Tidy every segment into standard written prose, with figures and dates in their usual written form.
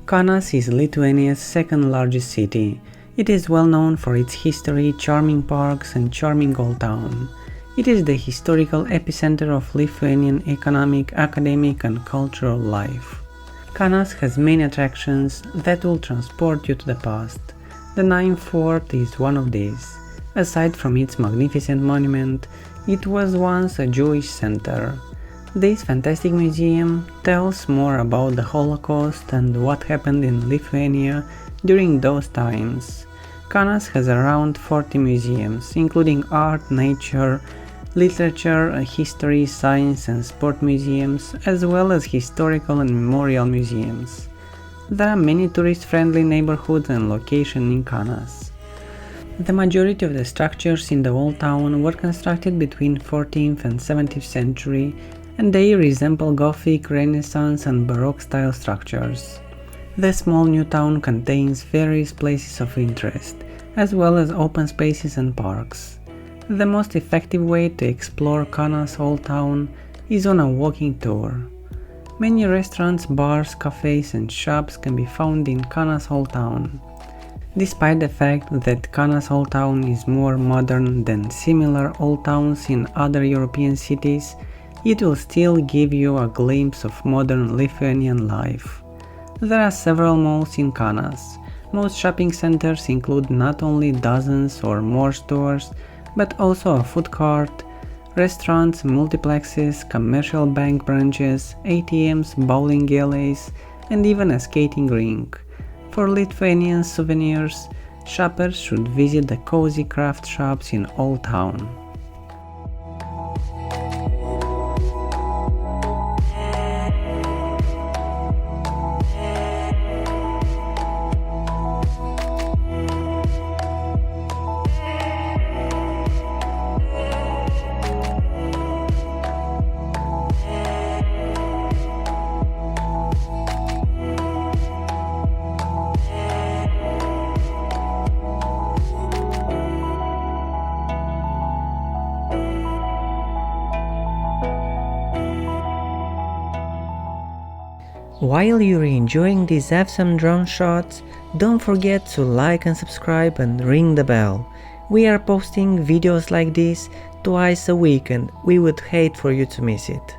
Kaunas is Lithuania's second largest city. It is well known for its history, charming parks and charming old town. It is the historical epicenter of Lithuanian economic, academic and cultural life. Kaunas has many attractions that will transport you to the past. The Ninth Fort is one of these. Aside from its magnificent monument, it was once a Jewish center. This fantastic museum tells more about the Holocaust and what happened in Lithuania during those times. Kaunas has around 40 museums, including art, nature, literature, history, science and sport museums, as well as historical and memorial museums. There are many tourist-friendly neighborhoods and locations in Kaunas. The majority of the structures in the old town were constructed between 14th and 17th century, and they resemble Gothic, Renaissance and Baroque style structures. The small new town contains various places of interest, as well as open spaces and parks. The most effective way to explore Kaunas Old Town is on a walking tour. Many restaurants, bars, cafes and shops can be found in Kaunas Old Town. Despite the fact that Kaunas Old Town is more modern than similar old towns in other European cities, it will still give you a glimpse of modern Lithuanian life. There are several malls in Kaunas. Most shopping centers include not only dozens or more stores, but also a food court, restaurants, multiplexes, commercial bank branches, ATMs, bowling alleys, and even a skating rink. For Lithuanian souvenirs, shoppers should visit the cozy craft shops in Old Town. While you're enjoying these awesome drone shots, don't forget to like and subscribe and ring the bell. We are posting videos like this twice a week and we would hate for you to miss it.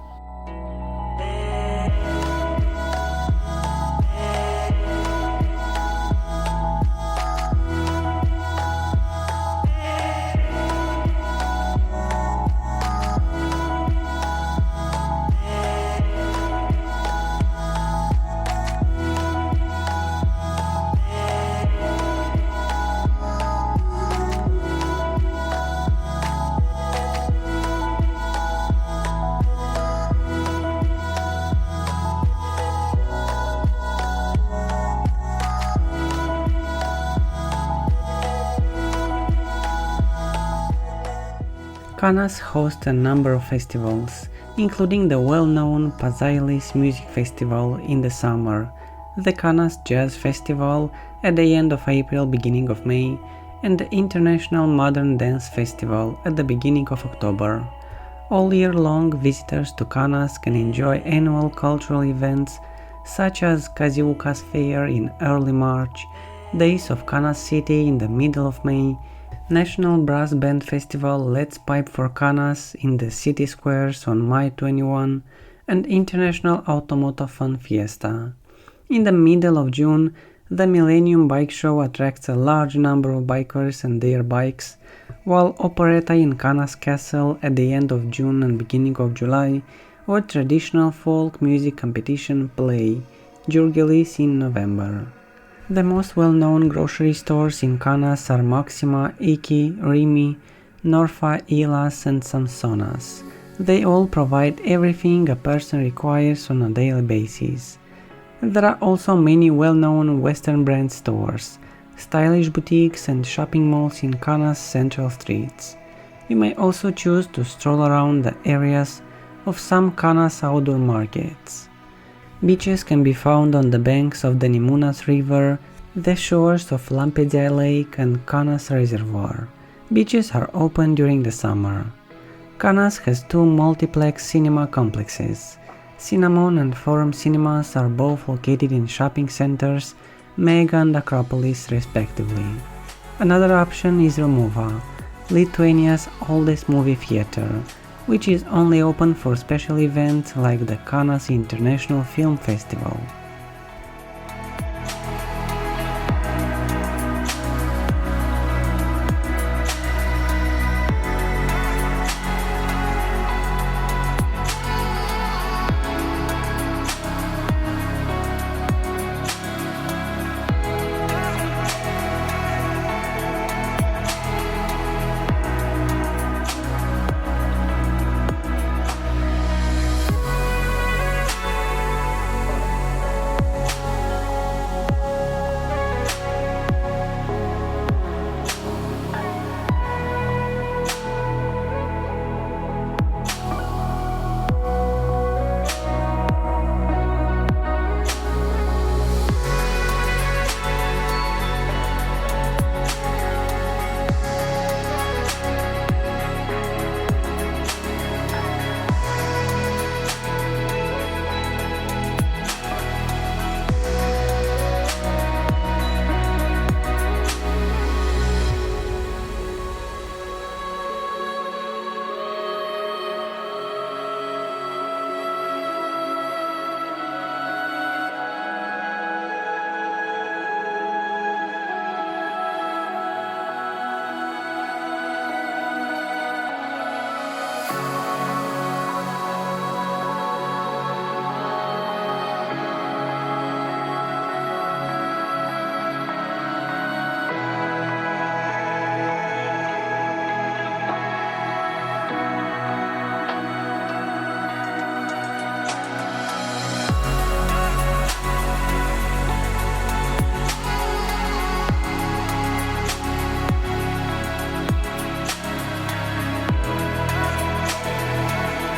Kaunas hosts a number of festivals, including the well-known Pazailis Music Festival in the summer, the Kaunas Jazz Festival at the end of April, beginning of May, and the International Modern Dance Festival at the beginning of October. All year long, visitors to Kaunas can enjoy annual cultural events such as Kaziukas Fair in early March, Days of Kaunas City in the middle of May, National Brass Band Festival Let's Pipe for Kaunas in the city squares on May 21, and International Automotive Fun Fiesta. In the middle of June, the Millennium Bike Show attracts a large number of bikers and their bikes, while operetta in Kaunas Castle at the end of June and beginning of July, or traditional folk music competition Play, Jurgelis in November. The most well-known grocery stores in Kaunas are Maxima, Iki, Rimi, Norfa, Ilas and Samsonas. They all provide everything a person requires on a daily basis. There are also many well-known Western brand stores, stylish boutiques and shopping malls in Kaunas central streets. You may also choose to stroll around the areas of some Kaunas outdoor markets. Beaches can be found on the banks of the Nemunas River, the shores of Lampedia Lake and Kaunas Reservoir. Beaches are open during the summer. Kaunas has two multiplex cinema complexes, Cinnamon and Forum cinemas are both located in shopping centers, Mega and Acropolis respectively. Another option is Romuva, Lithuania's oldest movie theater, which is only open for special events like the Kaunas International Film Festival.